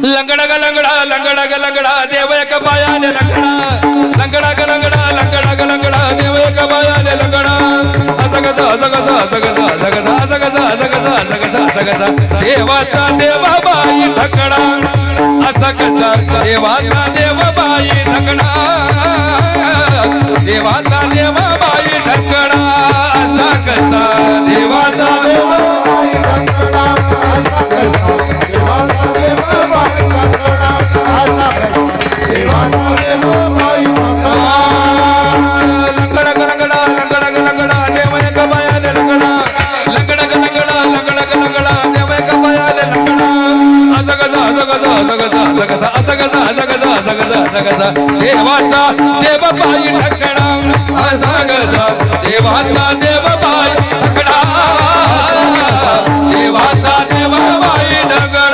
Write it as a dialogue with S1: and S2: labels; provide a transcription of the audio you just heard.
S1: लंगडा ग लंगडा लंगडा ग लंगडा देव एक पायाने लंगडा लंगडा ग लंगडा लंगडा ग लंगडा देव एक पायाने लंगडा असगसा असगसा असगसा असगसा असगसा असगसा असगसा असगसा देवाचा देवा बाई ढकडा असगसा देवाचा देव बाई ढकडा देवाचा देव बाई ढकडा असगसा देवाचा देव बाई ढकडा देवाचा देव बाई ढकडा असा देवाचा देव बाई ढकडा देवाचा देव बाई ढकडा